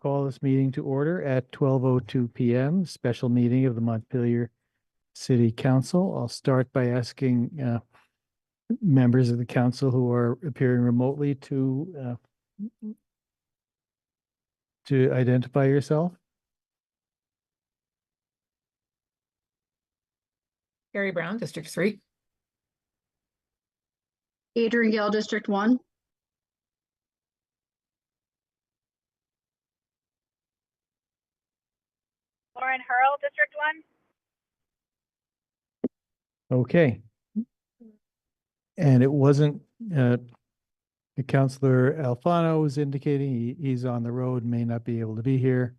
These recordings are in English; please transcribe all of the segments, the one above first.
call this meeting to order at 12:02 p.m., special meeting of the Montpelier City Council. I'll start by asking members of the council who are appearing remotely to identify yourself. Carrie Brown, District 3. Adrian Gale, District 1. Lauren Hurl, District 1. Okay. And it wasn't Councillor Alfano was indicating he's on the road, may not be able to be here.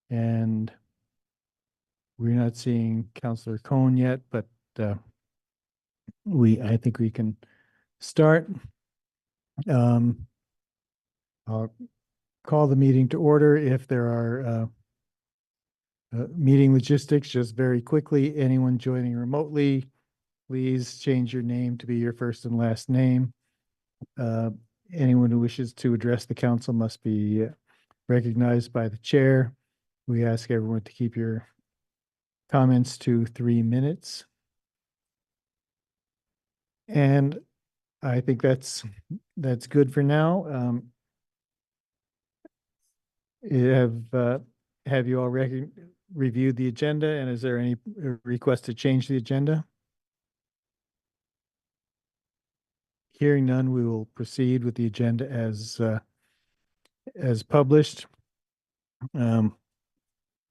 And we're not seeing Councillor Cohn yet, but I think we can start. I'll call the meeting to order. If there are meeting logistics, just very quickly, anyone joining remotely, please change your name to be your first and last name. Anyone who wishes to address the council must be recognized by the chair. We ask everyone to keep your comments to 3 minutes. And I think that's good for now. Have you all reviewed the agenda, and is there any request to change the agenda? Hearing none, we will proceed with the agenda as published.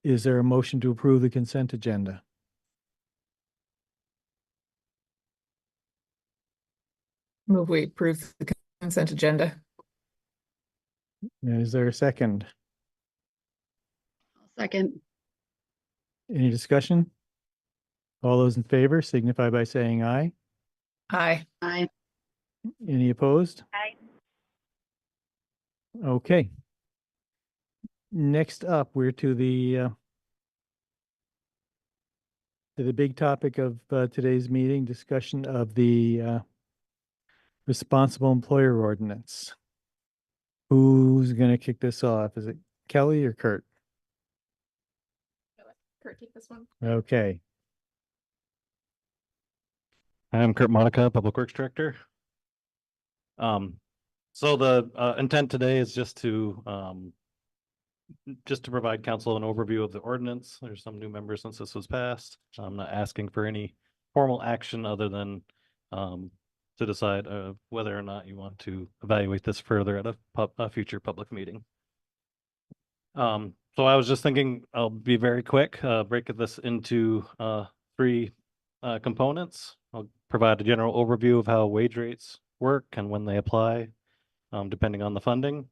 Is there a motion to approve the consent agenda? Move we approve the consent agenda. Is there a second? Second. Any discussion? All those in favor signify by saying aye. Aye. Aye. Any opposed? Aye. Okay. Next up, we're to the big topic of today's meeting, discussion of the responsible employer ordinance. Who's going to kick this off? Is it Kelly or Kurt? Kurt, take this one. Okay. I'm Kurt Monica, Public Works Director. So the intent today is just to provide council an overview of the ordinance. There's some new members since this was passed. I'm not asking for any formal action other than to decide whether or not you want to evaluate this further at a future public meeting. So I was just thinking, I'll be very quick, break this into 3 components. I'll provide a general overview of how wage rates work and when they apply, depending on the funding.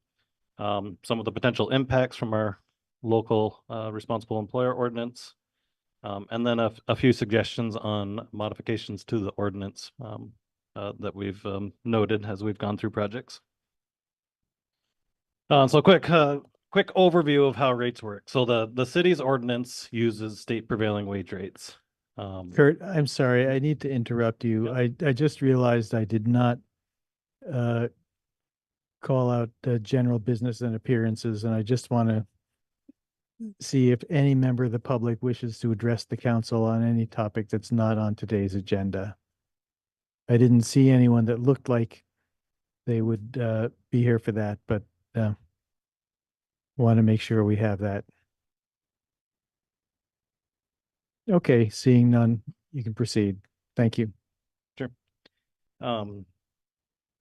Some of the potential impacts from our local responsible employer ordinance, and then a few suggestions on modifications to the ordinance that we've noted as we've gone through projects. So quick overview of how rates work. So the city's ordinance uses state prevailing wage rates. Kurt, I'm sorry, I need to interrupt you. I just realized I did not call out general business and appearances, and I just want to see if any member of the public wishes to address the council on any topic that's not on today's agenda. I didn't see anyone that looked like they would be here for that, but want to make sure we have that. Okay, seeing none, you can proceed. Thank you. Sure.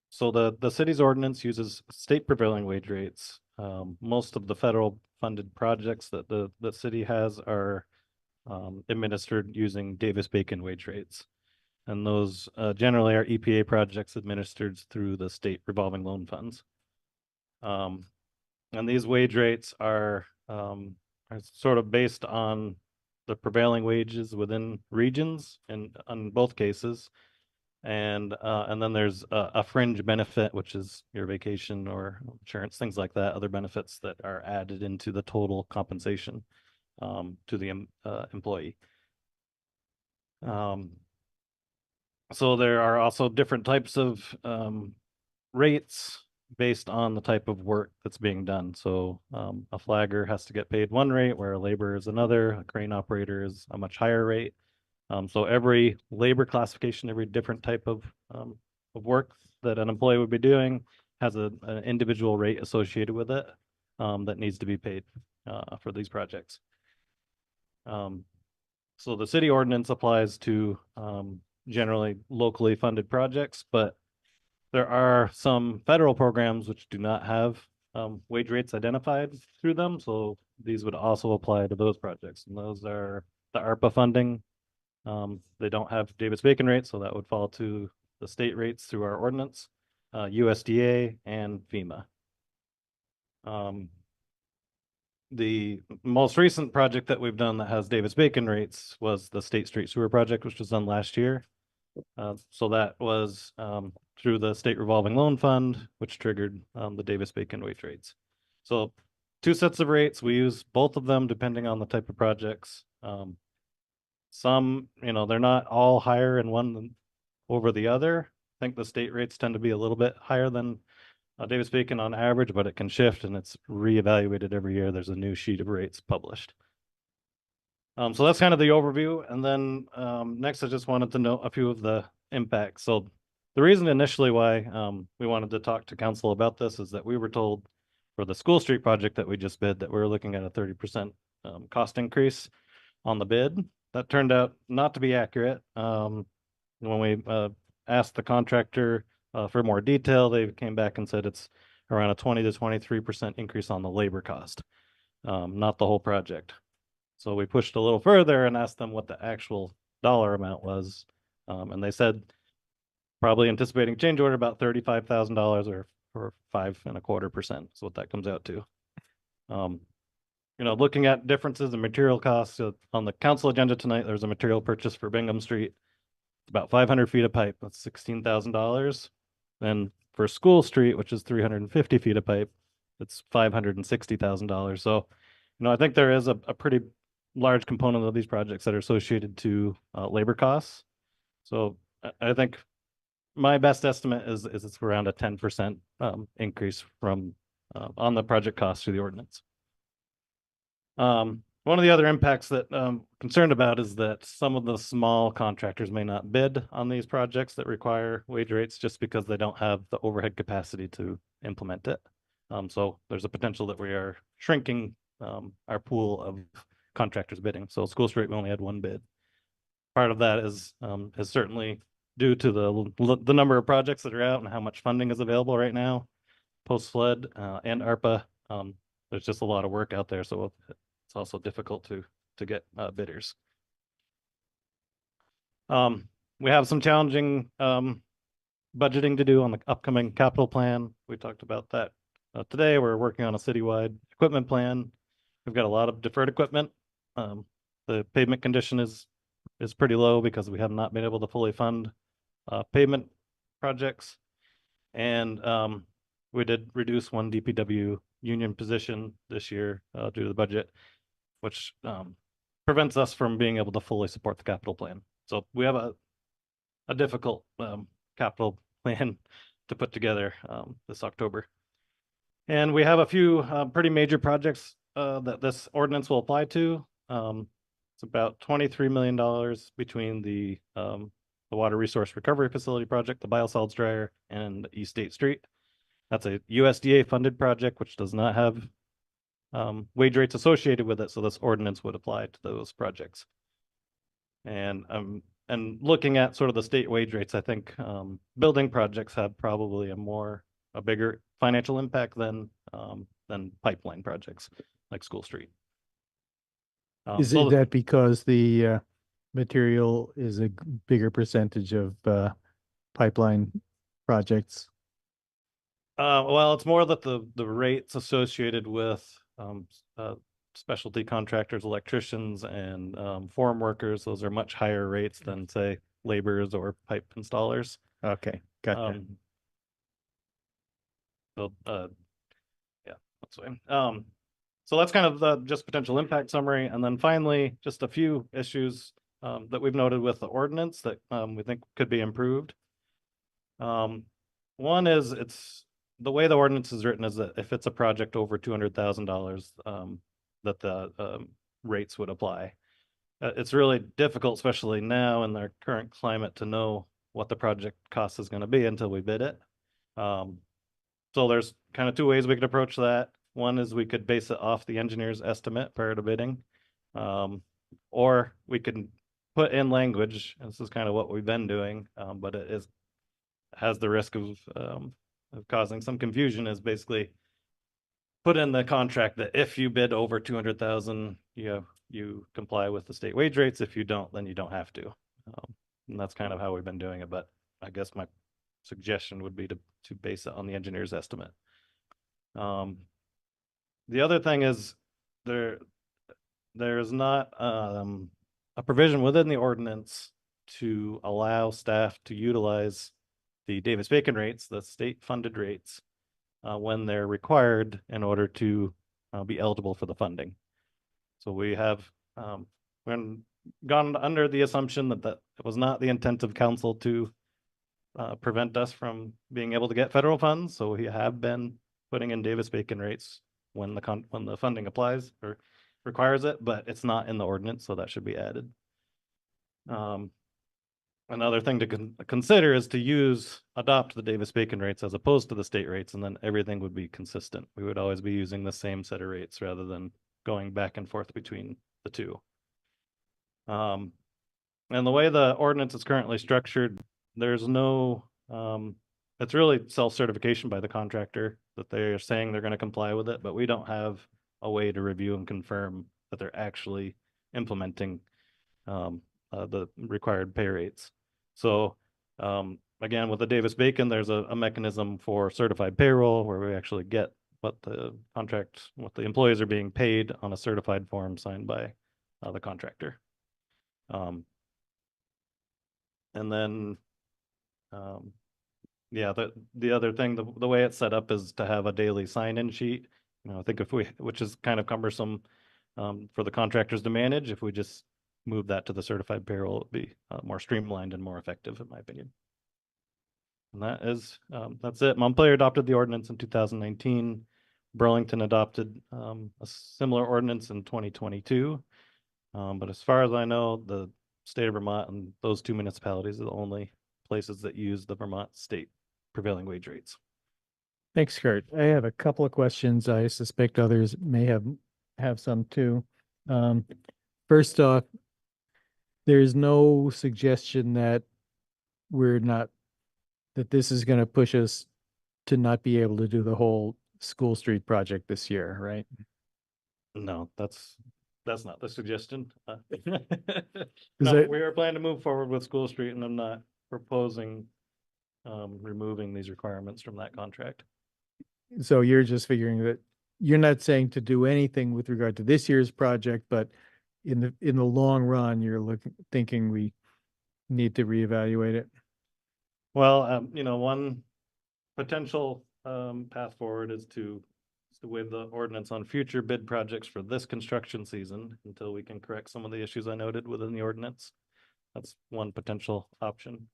So the city's ordinance uses state prevailing wage rates. Most of the federal funded projects that the city has are administered using Davis-Bacon wage rates. And those generally are EPA projects administered through the state revolving loan funds. And these wage rates are sort of based on the prevailing wages within regions in both cases. And then there's a fringe benefit, which is your vacation or insurance, things like that, other benefits that are added into the total compensation to the employee. So there are also different types of rates based on the type of work that's being done. So a flagger has to get paid one rate, where a laborer is another, a crane operator is a much higher rate. So every labor classification, every different type of work that an employee would be doing has an individual rate associated with it that needs to be paid for these projects. So the city ordinance applies to generally locally funded projects, but there are some federal programs which do not have wage rates identified through them. So these would also apply to those projects. And those are the ARPA funding. They don't have Davis-Bacon rates, so that would fall to the state rates through our ordinance, USDA and FEMA. The most recent project that we've done that has Davis-Bacon rates was the State Street Sewer Project, which was done last year. So that was through the State Revolving Loan Fund, which triggered the Davis-Bacon wage rates. So 2 sets of rates, we use both of them depending on the type of projects. Some, they're not all higher in one over the other. I think the state rates tend to be a little bit higher than Davis-Bacon on average, but it can shift and it's reevaluated every year. There's a new sheet of rates published. So that's kind of the overview. And then next, I just wanted to note a few of the impacts. So the reason initially why we wanted to talk to council about this is that we were told for the School Street project that we just bid that we were looking at a 30% cost increase on the bid. That turned out not to be accurate. When we asked the contractor for more detail, they came back and said it's around a 20 to 23% increase on the labor cost, not the whole project. So we pushed a little further and asked them what the actual dollar amount was. And they said probably anticipating change order about $35,000 or 5.25%. So what that comes out to. Looking at differences in material costs on the council agenda tonight, there's a material purchase for Bingham Street. It's about 500 feet of pipe. That's $16,000. Then for School Street, which is 350 feet of pipe, it's $560,000. So, I think there is a pretty large component of these projects that are associated to labor costs. So I think my best estimate is it's around a 10% increase from on the project cost through the ordinance. One of the other impacts that I'm concerned about is that some of the small contractors may not bid on these projects that require wage rates just because they don't have the overhead capacity to implement it. So there's a potential that we are shrinking our pool of contractors bidding. So School Street, we only had 1 bid. Part of that is certainly due to the number of projects that are out and how much funding is available right now, post-flood and ARPA. There's just a lot of work out there, so it's also difficult to get bidders. We have some challenging budgeting to do on the upcoming capital plan. We talked about that today. We're working on a citywide equipment plan. We've got a lot of deferred equipment. The pavement condition is pretty low because we have not been able to fully fund pavement projects. And we did reduce 1 DPW union position this year due to the budget, which prevents us from being able to fully support the capital plan. So we have a difficult capital plan to put together this October. And we have a few pretty major projects that this ordinance will apply to. It's about $23 million between the Water Resource Recovery Facility project, the biosolids dryer, and East State Street. That's a USDA funded project, which does not have wage rates associated with it. So this ordinance would apply to those projects. And looking at sort of the state wage rates, I think building projects have probably a bigger financial impact than pipeline projects like School Street. Is so it that because the material is a bigger percentage of pipeline projects? Well, it's more that the rates associated with specialty contractors, electricians, and form workers, those are much higher rates than, say, laborers or pipe installers. Okay, gotcha. Yeah, that's fine. So that's kind of the just potential impact summary. And then finally, just a few issues that we've noted with the ordinance that we think could be improved. One is it's the way the ordinance is written is that if it's a project over $200,000, that the rates would apply. It's really difficult, especially now in our current climate, to know what the project cost is going to be until we bid it. So there's kind of two ways we could approach that. One is we could base it off the engineer's estimate prior to bidding. Or we can put in language, and this is kind of what we've been doing, but it has the risk of causing some confusion, is basically put in the contract that if you bid over 200,000, you comply with the state wage rates. If you don't, then you don't have to. And that's kind of how we've been doing it. But I guess my suggestion would be to base it on the engineer's estimate. The other thing is there's not a provision within the ordinance to allow staff to utilize the Davis-Bacon rates, the state funded rates, when they're required in order to be eligible for the funding. So we have gone under the assumption that it was not the intent of council to prevent us from being able to get federal funds. So we have been putting in Davis-Bacon rates when the funding applies or requires it, but it's not in the ordinance, so that should be added. Another thing to consider is to adopt the Davis-Bacon rates as opposed to the state rates, and then everything would be consistent. We would always be using the same set of rates rather than going back and forth between the two. And the way the ordinance is currently structured, there's no, it's really self-certification by the contractor that they're saying they're going to comply with it, but we don't have a way to review and confirm that they're actually implementing the required pay rates. So again, with the Davis-Bacon, there's a mechanism for certified payroll where we actually get what the employees are being paid on a certified form signed by the contractor. And then, yeah, the other thing, the way it's set up is to have a daily sign-in sheet. I think which is kind of cumbersome for the contractors to manage. If we just move that to the certified payroll, it'd be more streamlined and more effective, in my opinion. And that's it. Montpelier adopted the ordinance in 2019. Burlington adopted a similar ordinance in 2022. But as far as I know, the state of Vermont and those two municipalities are the only places that use the Vermont state prevailing wage rates. Thanks, Kurt. I have a couple of questions. I suspect others may have some too. First off, there's no suggestion that that this is going to push us to not be able to do the whole School Street project this year, right? No, that's not the suggestion. Is No, it- we are planning to move forward with School Street, and I'm not proposing removing these requirements from that contract. So you're just figuring that you're not saying to do anything with regard to this year's project, but in the long run, you're thinking we need to reevaluate it. Well, one potential path forward is to waive the ordinance on future bid projects for this construction season until we can correct some of the issues I noted within the ordinance. That's one potential option,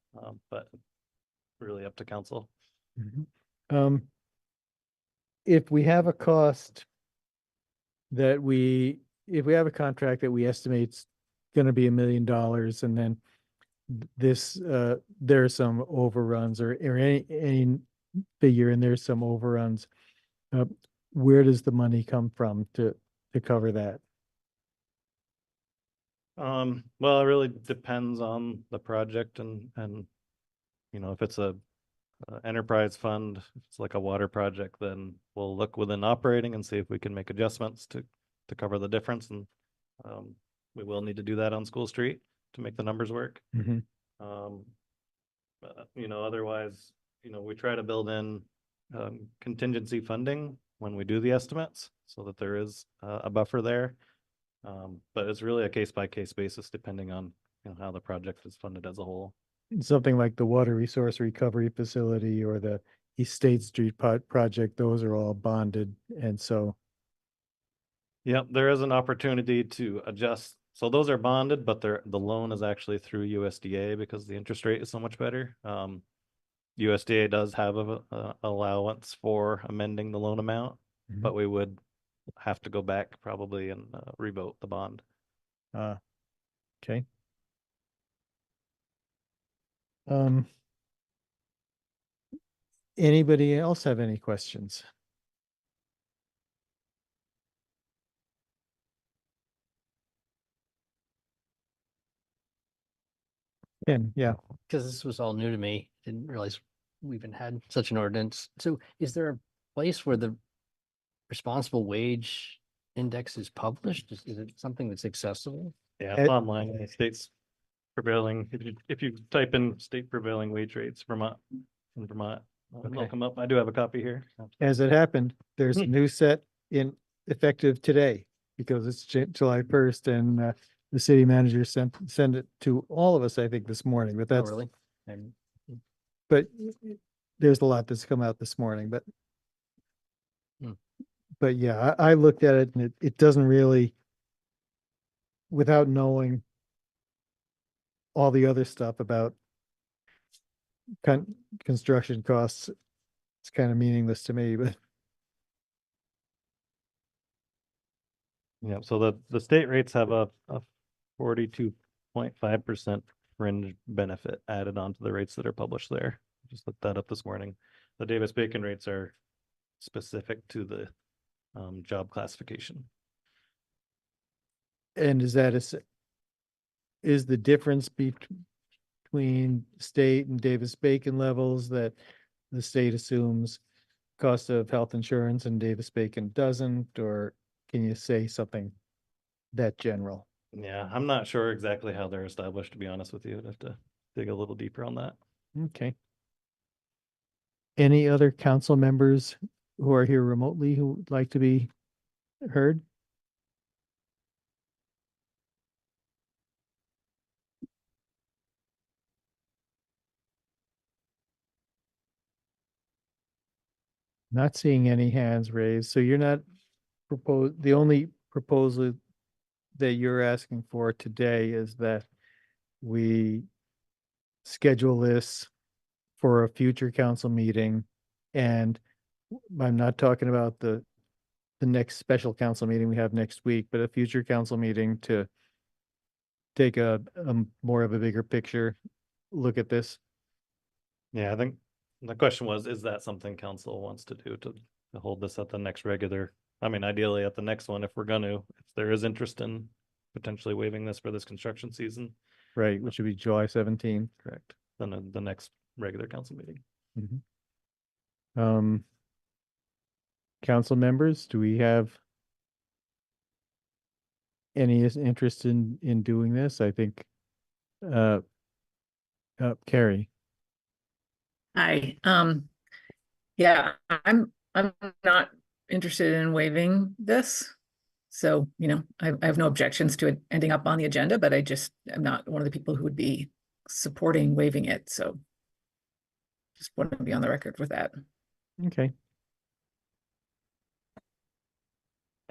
but really up to council. If we have a contract that we estimate's going to be $1 million, and then there are some overruns or any figure, and there's some overruns, where does the money come from to cover that? Well, it really depends on the project and if it's a enterprise fund, if it's like a water project, then we'll look within operating and see if we can make adjustments to cover the difference. And we will need to do that on School Street to make the numbers work. Otherwise, we try to build in contingency funding when we do the estimates so that there is a buffer there. But it's really a case by case basis depending on how the project is funded as a whole. Something like the water resource recovery facility or the East State Street project, those are all bonded. And so. Yep, there is an opportunity to adjust. So those are bonded, but the loan is actually through USDA because the interest rate is so much better. USDA does have a allowance for amending the loan amount, Mhm. but we would have to go back probably and revote the bond. Okay. Um, anybody else have any questions? Ken, yeah. Because this was all new to me, didn't realize we even had such an ordinance. So is there a place where the responsible wage index is published? Is it something that's accessible? Yeah, Ed- it's online, the state's prevailing, if you type in state prevailing wage rates, Vermont, in Vermont, it'll Okay. come up. I do have a copy here. As it happened, there's a new set in effective today because it's July 1st and the city manager sent it to all of us, I think, this morning, but Oh, that's, really? I'm- but there's a lot that's come out this morning, but Hmm. but yeah, I looked at it and it doesn't really, without knowing all the other stuff about construction costs, it's kind of meaningless to me, but Yeah, so the state rates have a 42.5% fringe benefit added onto the rates that are published there. Just looked that up this morning. The Davis-Bacon rates are specific to the job classification. and is the difference between state and Davis-Bacon levels that the state assumes cost of health insurance and Davis-Bacon doesn't, or can you say something that general? Yeah, I'm not sure exactly how they're established, to be honest with you. I'd have to dig a little deeper on that. Okay. Any other council members who are here remotely who would like to be heard? Not seeing any hands raised, so you're not the only proposal that you're asking for today is that we schedule this for a future council meeting. And I'm not talking about the next special council meeting we have next week, but a future council meeting to take a more of a bigger picture look at this. Yeah, I think the question was, is that something council wants to do to hold this at the next regular? I mean, ideally at the next one, if there is interest in potentially waiving this for this construction season, Right, which would be July 17th. correct? Then the next regular council meeting. Um, council members, do we have any interest in doing this? I think, uh, Carrie, Hi, yeah, I'm not interested in waiving this. So, I have no objections to it ending up on the agenda, but I'm not one of the people who would be supporting waiving it, so just want to be on the record with that. okay.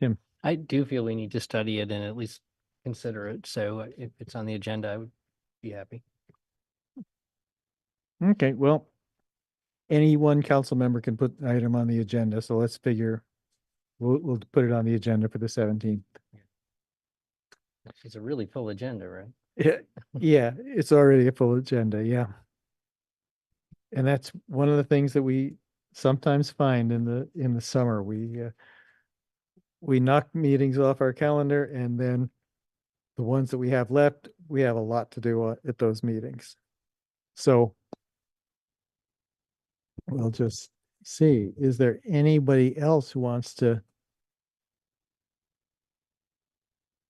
Tim, I do feel we need to study it and at least consider it. So if it's on the agenda, I would be happy. okay, well, any one council member can put an item on the agenda, so let's figure, we'll put it on the agenda for the 17th. It's a really full agenda, right? Yeah, yeah, it's already a full agenda, yeah. And that's one of the things that we sometimes find in the summer. We knock meetings off our calendar and then the ones that we have left, we have a lot to do at those meetings. So we'll just see, is there anybody else who wants to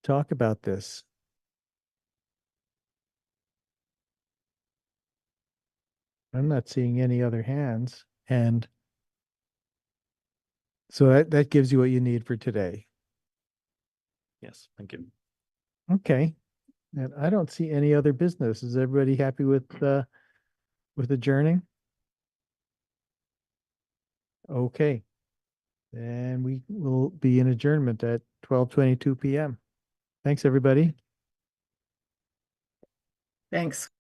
talk about this? I'm not seeing any other hands, and so that gives you what you need for today. Yes, thank you. Okay. And I don't see any other business. Is everybody happy with adjourning? Okay. And we will be in adjournment at 12:22 PM. Thanks, everybody. Thanks.